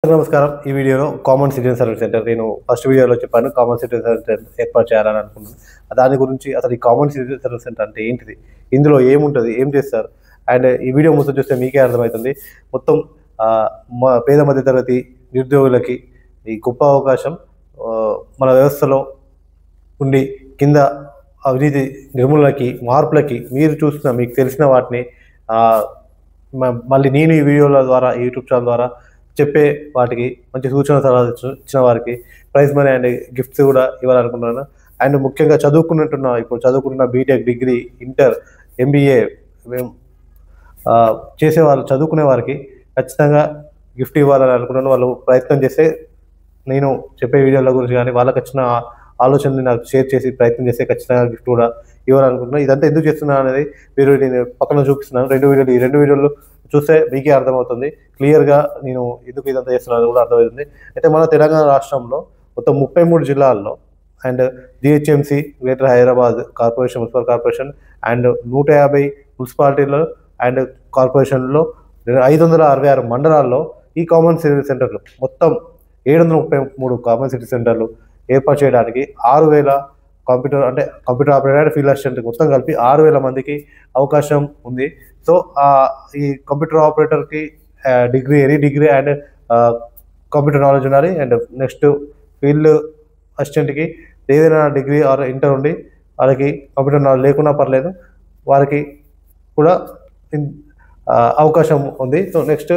నమస్కారం. ఈ వీడియోలో కామన్ సిటిజన్ సర్వీస్ సెంటర్ నేను ఫస్ట్ వీడియోలో చెప్పాను. కామన్ సిటిజన్ సర్వీస్ సెంటర్ ఏర్పాటు చేయాలని అనుకున్నాను. దాని గురించి అసలు ఈ కామన్ సిటిజన్ సర్వీస్ సెంటర్ అంటే ఏంటిది? ఇందులో ఏముంటది? ఏం చేస్తారు? అండ్ ఈ వీడియో మొత్తం చూస్తే మీకే అర్థమవుతుంది. మొత్తం పేద మధ్య తరగతి నిరుద్యోగులకి ఈ గొప్ప అవకాశం మన వ్యవస్థలో ఉండి కింద అవినీతి నిర్మూలనకి, మార్పులకి మీరు చూస్తున్న మీకు తెలిసిన వాటిని మళ్ళీ నేను ఈ వీడియోల ద్వారా యూట్యూబ్ ఛానల్ ద్వారా చెప్పే వాటికి మంచి సూచన సలహాలు ఇచ్చిన వారికి ప్రైజ్ మనీ అండ్ గిఫ్ట్స్ కూడా ఇవ్వాలనుకున్నాను. అండ్ ముఖ్యంగా ఇప్పుడు చదువుకుంటున్న బీటెక్, డిగ్రీ, ఇంటర్, ఎంబీఏ చేసేవాళ్ళు, చదువుకునే వారికి ఖచ్చితంగా గిఫ్ట్ ఇవ్వాలని అనుకున్నాను. వాళ్ళు ప్రయత్నం చేస్తే నేను చెప్పే వీడియోల గురించి కానీ వాళ్ళకి వచ్చిన ఆలోచనని నాకు షేర్ చేసి ప్రయత్నం చేస్తే ఖచ్చితంగా గిఫ్ట్ కూడా ఇవ్వాలనుకుంటున్నాను. ఇదంతా ఎందుకు చేస్తున్నాను అనేది నేను పక్కన చూపిస్తున్నాను. ఈ రెండు వీడియోలు చూస్తే మీకే అర్థమవుతుంది. క్లియర్గా నేను ఎందుకు ఇదంతా చేస్తున్నాను కూడా అర్థమవుతుంది. అయితే మన తెలంగాణ రాష్ట్రంలో మొత్తం 33 జిల్లాల్లో and GHMC, greater Hyderabad corporation, municipal corporation and 150 మున్సిపాలిటీలు అండ్ కార్పొరేషన్లో 566 మండలాల్లో ఈ కామన్ సర్వీస్ సెంటర్లు మొత్తం 733 కామన్ సర్వీస్ సెంటర్లు ఏర్పాటు చేయడానికి 6,000 కంప్యూటర్ ఆపరేటర్, ఫీల్డ్ అసిస్టెంట్ మొత్తం కలిపి 6,000 మందికి అవకాశం ఉంది. సో ఈ కంప్యూటర్ ఆపరేటర్కి any degree and computer knowledge ఉండాలి. అండ్ నెక్స్ట్ ఫీల్డ్ అసిస్టెంట్కి ఏదైనా డిగ్రీ ఆర్ ఇంటర్ ఉండి వాళ్ళకి కంప్యూటర్ నాలెడ్జ్ లేకున్నా పర్లేదు, వారికి కూడా అవకాశం ఉంది. So next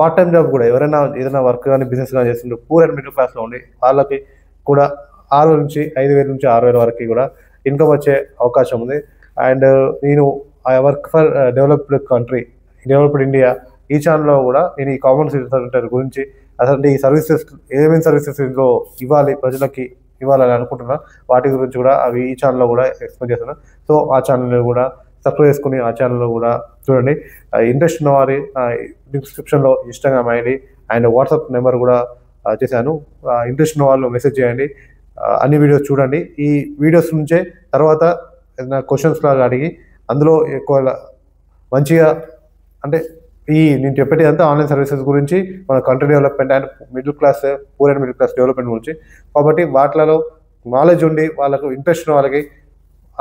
part time job కూడా ఎవరైనా ఏదైనా వర్క్ కానీ బిజినెస్ కానీ చేస్తుంటే పూర్ అండ్ మిడిల్ క్లాస్లో ఉండి వాళ్ళకి కూడా 5,000 నుంచి 6,000 వరకు కూడా ఇన్కమ్ వచ్చే అవకాశం ఉంది. అండ్ నేను వర్క్ ఫర్ డెవలప్డ్ ఇండియా ఈ ఛానల్లో కూడా నేను ఈ కామన్ సర్వీస్ సెంటర్ గురించి అసలు ఈ సర్వీసెస్ ఏమేమి సర్వీసెస్ ఇందులో ఇవ్వాలి, ప్రజలకి ఇవ్వాలని అనుకుంటున్నా వాటి గురించి కూడా అవి ఈ ఛానల్లో కూడా ఎక్స్ప్లెయిన్ చేస్తున్నాను. సో ఆ ఛానల్ కూడా సబ్స్క్రైబ్ చేసుకుని ఆ ఛానల్లో కూడా చూడండి. ఇంట్రెస్ట్ ఉన్న వారి డిస్క్రిప్షన్లో Instagram ID and WhatsApp number కూడా చేశాను. ఇంట్రెస్ట్ ఉన్న వాళ్ళు మెసేజ్ చేయండి. అన్ని వీడియోస్ చూడండి. ఈ వీడియోస్ నుంచే తర్వాత ఏదైనా క్వశ్చన్స్ లాగా అడిగి అందులో ఎక్కువ మంచిగా అంటే నేను చెప్పేది అంతా ఆన్లైన్ సర్వీసెస్ గురించి, మన country development and poor and middle class development గురించి. కాబట్టి వాటిలో నాలెడ్జ్ ఉండి వాళ్ళకు ఇంట్రెస్ట్ ఉన్న వాళ్ళకి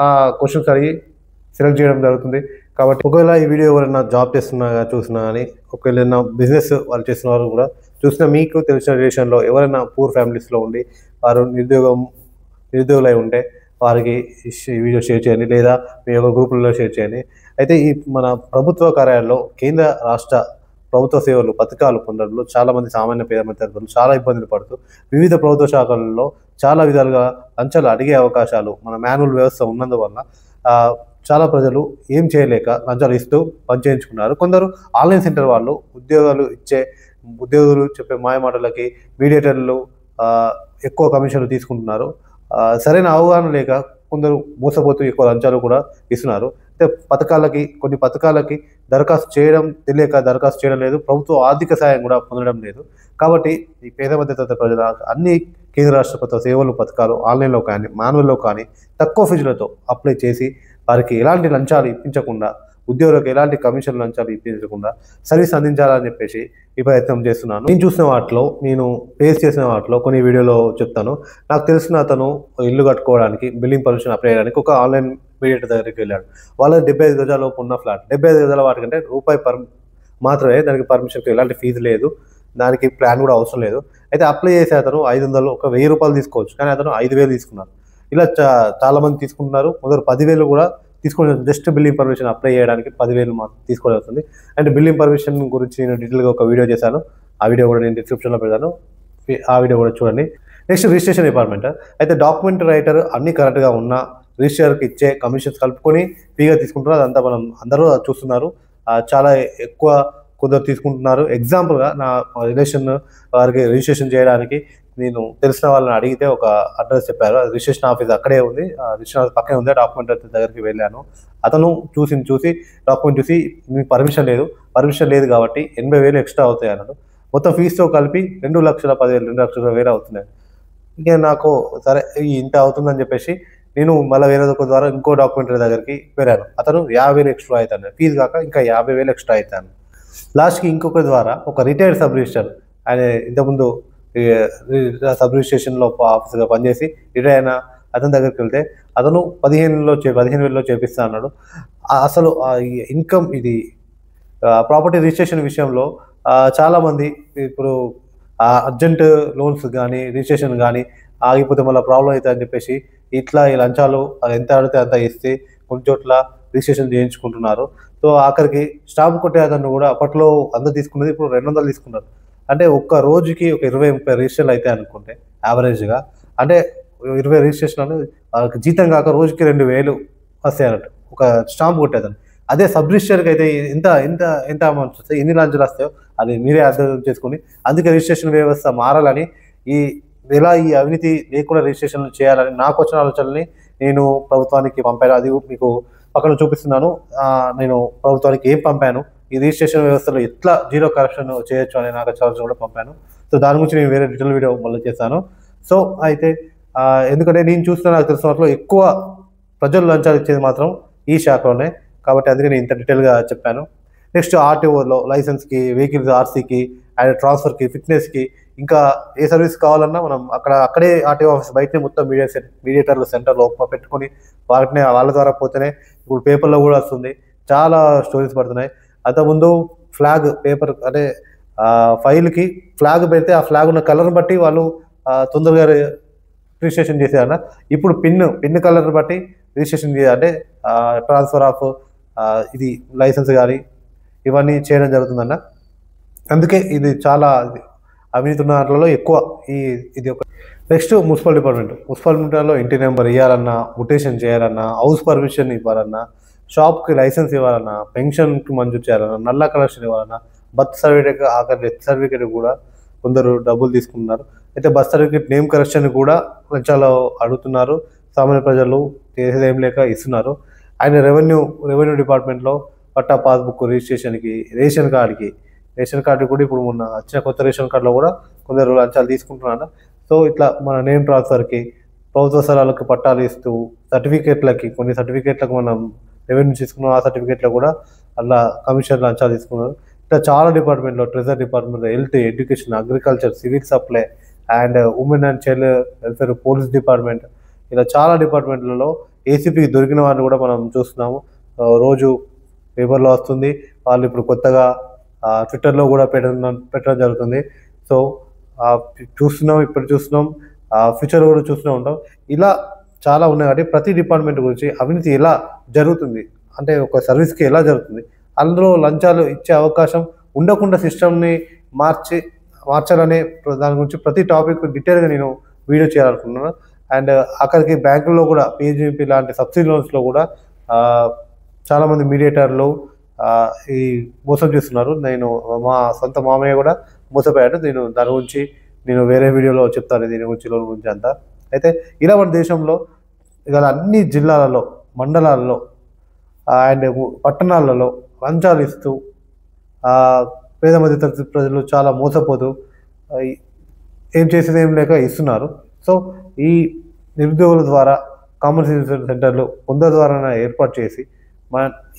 ఆ క్వశ్చన్స్ అడిగి సెలెక్ట్ చేయడం జరుగుతుంది. కాబట్టి ఒకవేళ ఈ వీడియో ఎవరైనా జాబ్ చూసినా కానీ, ఒకవేళ ఏదైనా బిజినెస్ వాళ్ళు చేస్తున్న వాళ్ళు కూడా చూసినా, మీకు తెలిసిన రిలేషన్లో ఎవరైనా పూర్ ఫ్యామిలీస్లో ఉండి వారు నిరుద్యోగులై ఉంటే వారికి ఈ వీడియో షేర్ చేయండి, లేదా మీ యొక్క గ్రూపులలో షేర్ చేయండి. అయితే ఈ మన ప్రభుత్వ కార్యాలయంలో కేంద్ర రాష్ట్ర ప్రభుత్వ సేవలు పథకాలు పొందడంలో చాలామంది సామాన్య పేద మధ్యతరగతులు చాలా ఇబ్బందులు పడుతూ వివిధ ప్రభుత్వ శాఖలలో చాలా విధాలుగా లంచాలు అడిగే అవకాశాలు మన మాన్యువల్ వ్యవస్థ ఉన్నందువల్ల చాలా ప్రజలు ఏం చేయలేక లంచాలు ఇస్తూ పనిచేయించుకున్నారు. కొందరు ఆన్లైన్ సెంటర్ వాళ్ళు ఉద్యోగులు చెప్పే మాయమాటలకి మీడియేటర్లు ఎక్కువ కమిషన్లు తీసుకుంటున్నారు. సరైన అవగాహన లేక కొందరు మోసపోతూ ఎక్కువ లంచాలు కూడా ఇస్తున్నారు. అయితే కొన్ని పథకాలకి దరఖాస్తు చేయడం లేదు. ప్రభుత్వ ఆర్థిక సాయం కూడా పొందడం లేదు. కాబట్టి ఈ పేద మధ్యతరగతి ప్రజల అన్ని కేంద్ర రాష్ట్ర ప్రభుత్వ సేవలు పథకాలు ఆన్లైన్లో కానీ మాన్యువల్లో కానీ తక్కువ ఫీజులతో అప్లై చేసి వారికి ఎలాంటి లంచాలు ఇప్పించకుండా, ఉద్యోగులకు ఎలాంటి కమిషన్ లంచాలు ఇప్పించకుండా సర్వీస్ అందించాలని చెప్పేసి ఈ ప్రయత్నం చేస్తున్నాను. నేను ఫేస్ చేసిన వాటిలో కొన్ని వీడియోలో చెప్తాను. నాకు తెలిసిన అతను ఇల్లు కట్టుకోవడానికి బిల్డింగ్ పర్మిషన్ అప్లై చేయడానికి ఒక ఆన్లైన్ మీడియేటర్ దగ్గరికి వెళ్ళాడు. వాళ్ళ 75 గజాల ఉన్న ఫ్లాట్, 75 గజాల వాటికంటే రూపాయి మాత్రమే దానికి పర్మిషన్కి ఎలాంటి ఫీజు లేదు, దానికి ప్లాన్ కూడా అవసరం లేదు. అయితే అప్లై చేసే అతను 500 ఒక 1,000 రూపాయలు తీసుకోవచ్చు, కానీ అతను 5,000 తీసుకున్నారు. ఇలా చాలా మంది తీసుకుంటున్నారు. కొందరు 10,000 కూడా తీసుకొని జస్ట్ బిల్డింగ్ పర్మిషన్ అప్లై చేయడానికి 10,000 మాత్రం తీసుకోవాలి అవుతుంది. అండ్ బిల్డింగ్ పర్మిషన్ గురించి నేను డీటెయిల్గా ఒక వీడియో చేశాను. ఆ వీడియో కూడా నేను డిస్క్రిప్షన్లో పెడతాను, ఆ వీడియో కూడా చూడండి. Next registration department. అయితే డాక్యుమెంట్ రైటర్ అన్ని కరెక్ట్గా ఉన్నా రిజిస్ట్రార్కి ఇచ్చే కమిషన్స్ కలుపుకొని ఫ్రీగా తీసుకుంటున్నారు. అదంతా మనం అందరూ చూస్తున్నారు. చాలా ఎక్కువ కొందరు తీసుకుంటున్నారు. ఎగ్జాంపుల్గా నా రిలేషన్ వారికి రిజిస్ట్రేషన్ చేయడానికి నేను తెలిసిన వాళ్ళని అడిగితే ఒక అడ్రస్ చెప్పారు. రిజిస్ట్రేషన్ ఆఫీస్ అక్కడే ఉంది, రిజిస్ట్రేషన్ ఆఫీస్ పక్కనే ఉంది. డాక్యుమెంట్ దగ్గరికి వెళ్ళాను. అతను చూసి డాక్యుమెంట్ చూసి మీకు పర్మిషన్ లేదు కాబట్టి 80,000 ఎక్స్ట్రా అవుతాయి అన్నాడు. మొత్తం ఫీజుతో కలిపి 2,10,000 2,20,000 అవుతున్నాయి. ఇక నాకు సరే ఇంత అవుతుందని చెప్పేసి నేను మళ్ళీ వేరే ఒక ద్వారా ఇంకో డాక్యుమెంటరీ దగ్గరికి వెళ్ళాను. అతను 50,000 ఎక్స్ట్రా అవుతాను, ఫీజు కాక ఇంకా 50,000 ఎక్స్ట్రా అవుతాను. లాస్ట్కి ఇంకొక ద్వారా ఒక రిటైర్డ్ సబ్ రిజిస్టర్ ఆయన ఇంతకుముందు ఈ సబ్ రిజిస్ట్రేషన్లో ఆఫీసర్గా పనిచేసి రిటైర్ అయిన అతని దగ్గరికి వెళ్తే అతను 15,000లో చేపిస్తా అన్నాడు. అసలు ఈ ఇన్కమ్ ఇది ప్రాపర్టీ రిజిస్ట్రేషన్ విషయంలో చాలామంది ఇప్పుడు అర్జెంట్ లోన్స్ కానీ రిజిస్ట్రేషన్ కానీ ఆగిపోతే మళ్ళీ ప్రాబ్లం అవుతుంది అని చెప్పేసి ఇట్లా ఈ లంచాలు ఎంత అడిగితే అంత ఇస్తే కొన్ని చోట్ల రిజిస్ట్రేషన్ చేయించుకుంటున్నారు. సో ఆఖరికి స్టాంప్ కొట్టే అతను కూడా అప్పట్లో 100 తీసుకున్నది ఇప్పుడు 200 తీసుకున్నారు. అంటే ఒక్క రోజుకి ఒక 20-30 రిజిస్ట్రేషన్లు అయితే అనుకుంటే యావరేజ్గా, అంటే 20 రిజిస్ట్రేషన్లు వాళ్ళకి జీతం కాక రోజుకి 2,000 వస్తాయి అన్నట్టు ఒక స్టాంప్ కొట్టేదాన్ని. అదే సబ్ రిజిస్టర్కి అయితే ఎంత ఎంత ఎంత అమౌంట్స్ వస్తాయి, ఎన్ని లంచాలు వస్తాయో అది మీరే అర్థం చేసుకొని, అందుకే రిజిస్ట్రేషన్ వ్యవస్థ మారాలని, ఎలా ఈ అవినీతి లేకుండా రిజిస్ట్రేషన్లు చేయాలని నాకు వచ్చిన ఆలోచనని నేను ప్రభుత్వానికి పంపాను. అది మీకు పక్కన చూపిస్తున్నాను. నేను ప్రభుత్వానికి ఏం పంపాను, ఈ రిజిస్ట్రేషన్ వ్యవస్థలో ఎట్లా జీరో కరప్షన్ చేయొచ్చు అనే నాకు ఆలోచన కూడా పంపాను. సో దాని గురించి నేను వేరే డీటెయిల్ వీడియో మళ్ళీ చేశాను. సో అయితే ఎందుకంటే నేను చూస్తున్న నాకు తెలిసిన వాటిలో ఎక్కువ ప్రజలు లంచాలు ఇచ్చేది మాత్రం ఈ శాఖలోనే, కాబట్టి అందుకే నేను ఇంత డీటెయిల్గా చెప్పాను. నెక్స్ట్ ఆర్టీఓలో లైసెన్స్కి, వెహికల్స్ ఆర్సీకి అండ్ ట్రాన్స్ఫర్కి, ఫిట్నెస్కి, ఇంకా ఏ సర్వీస్ కావాలన్నా మనం అక్కడే ఆర్టీఓ ఆఫీస్ బయటనే మొత్తం మీడియేటర్లు సెంటర్లో పెట్టుకొని వాళ్ళ ద్వారా పోతేనే ఇప్పుడు పేపర్లో కూడా వస్తుంది, చాలా స్టోరీస్ పడుతున్నాయి. అంతకుముందు ఫ్లాగ్ పేపర్ అంటే ఫైల్కి ఫ్లాగ్ పెడితే ఆ ఫ్లాగ్ ఉన్న కలర్ని బట్టి వాళ్ళు తొందరగా రిజిస్ట్రేషన్ చేసేదన్న. ఇప్పుడు పిన్ కలర్ బట్టి రిజిస్ట్రేషన్ చేయాలంటే ట్రాన్స్ఫర్ ఆఫ్ ఇది లైసెన్స్ కానీ ఇవన్నీ చేయడం జరుగుతుందన్న. అందుకే ఇది చాలా అవినీతి ఉన్న వాటిలో ఎక్కువ ఇది ఒక. నెక్స్ట్ మున్సిపల్ డిపార్ట్మెంట్లో ఇంటి నెంబర్ ఇవ్వాలన్నా, ముటేషన్ చేయాలన్నా, హౌస్ పర్మిషన్ ఇవ్వాలన్నా, షాప్కి లైసెన్స్ ఇవ్వాలన్నా, పెన్షన్కి మంజూరు చేయాలన్నా, నల్ల కలెక్షన్ ఇవ్వాలన్నా, బర్త్ సర్టిఫికేట్ ఆఖరి డెత్ సర్టిఫికేట్ కూడా కొందరు డబ్బులు తీసుకుంటున్నారు. అయితే బర్త్ సర్టిఫికేట్ నేమ్ కరెక్షన్ కూడా లంచాలు అడుగుతున్నారు. సామాన్య ప్రజలు చేసేదేం లేక ఇస్తున్నారు. ఆయన రెవెన్యూ డిపార్ట్మెంట్లో పట్టా పాస్బుక్ రిజిస్ట్రేషన్కి, రేషన్ కార్డు కూడా ఇప్పుడు మొన్న వచ్చిన కొత్త రేషన్ కార్డులో కూడా కొందరు లంచాలు తీసుకుంటున్నారు. సో ఇట్లా మన నేమ్ ట్రాన్స్ఫర్కి, ప్రభుత్వ స్థలాలకు పట్టాలు ఇస్తూ, కొన్ని సర్టిఫికేట్లకు మనం రెవెన్యూ తీసుకున్నాం, ఆ సర్టిఫికేట్లో కూడా అలా కమిషన్ లంచాలు తీసుకున్నారు. ఇట్లా చాలా డిపార్ట్మెంట్లో, ట్రెజరీ డిపార్ట్మెంట్లో, health, education, agriculture, civil supply and women and child welfare, police department, ఇలా చాలా డిపార్ట్మెంట్లలో ఏసీపీకి దొరికిన వారిని కూడా మనం చూస్తున్నాము. రోజు పేపర్లో వస్తుంది. వాళ్ళు ఇప్పుడు కొత్తగా ట్విట్టర్లో కూడా పెట్టడం జరుగుతుంది. సో ఇప్పుడు చూస్తున్నాం, ఫ్యూచర్ కూడా చూస్తూనే ఉంటాం. ఇలా చాలా ఉన్నాయి. కాబట్టి ప్రతి డిపార్ట్మెంట్ గురించి అవినీతి ఎలా జరుగుతుంది అంటే ఒక సర్వీస్కి ఎలా జరుగుతుంది, అందులో లంచాలు ఇచ్చే అవకాశం ఉండకుండా సిస్టమ్ని మార్చాలనే దాని గురించి ప్రతి టాపిక్ డీటెయిల్గా నేను వీడియో చేయాలనుకుంటున్నాను. అండ్ అక్కడికి బ్యాంకుల్లో కూడా PGP లాంటి సబ్సిడీ లోన్స్లో కూడా చాలామంది మీడియేటర్లు ఈ మోసం చేస్తున్నారు. మా సొంత మామయ్య కూడా మోసపోయాడు. దాని గురించి నేను వేరే వీడియోలో చెప్తాను, దీని లోన్ గురించి అంతా. అయితే ఇలా మన దేశంలో ఇవాళ అన్ని జిల్లాలలో, మండలాల్లో అండ్ పట్టణాలలో లంచాలు ఇస్తూ పేద మధ్యతరగతి ప్రజలు చాలా మోసపోతూ ఏం చేసేది ఏం లేక ఇస్తున్నారు. సో ఈ నిరుద్యోగుల ద్వారా కామన్ సెంటర్లు కొందరి ద్వారా ఏర్పాటు చేసి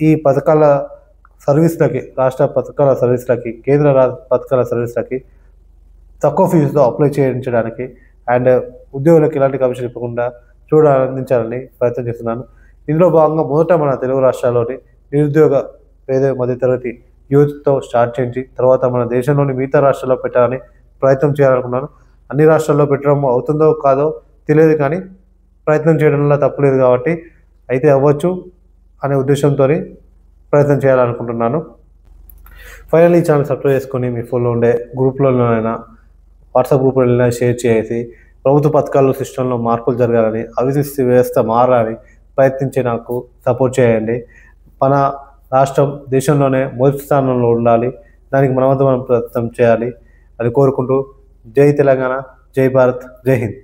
ఈ పథకాల సర్వీస్లకి, రాష్ట్ర పథకాల సర్వీస్లకి, కేంద్ర పథకాల సర్వీస్లకి తక్కువ ఫీజుతో అప్లై చేయించడానికి అండ్ ఉద్యోగులకు ఎలాంటి కమిషన్ ఇవ్వకుండా అందించాలని ప్రయత్నం చేస్తున్నాను. ఇందులో భాగంగా మొదట మన తెలుగు రాష్ట్రాల్లోని నిరుద్యోగ పేద మధ్యతరగతి యూత్తో స్టార్ట్ చేయించి తర్వాత మన దేశంలోని మిగతా రాష్ట్రాల్లో పెట్టాలని ప్రయత్నం చేయాలనుకున్నాను. అన్ని రాష్ట్రాల్లో పెట్టడం అవుతుందో కాదో తెలియదు, కానీ ప్రయత్నం చేయడంలో తప్పులేదు, కాబట్టి అయితే అవ్వచ్చు అనే ఉద్దేశంతో ప్రయత్నం చేయాలనుకుంటున్నాను. ఫైనల్లీ ఈ ఛానల్ సబ్స్క్రైబ్ చేసుకొని మీ ఫోన్లో ఉండే గ్రూప్లలోనైనా, వాట్సాప్ గ్రూప్లో షేర్ చేసి ప్రభుత్వ పథకాలు సిస్టంలో మార్పులు జరగాలని, అవినీతి వ్యవస్థ మారాలని ప్రయత్నించి నాకు సపోర్ట్ చేయండి. మన రాష్ట్రం దేశంలోనే మొదటి స్థానంలో ఉండాలి. దానికి మనం ప్రయత్నం చేయాలి అని కోరుకుంటూ జై తెలంగాణ, జై భారత్, జై హింద్.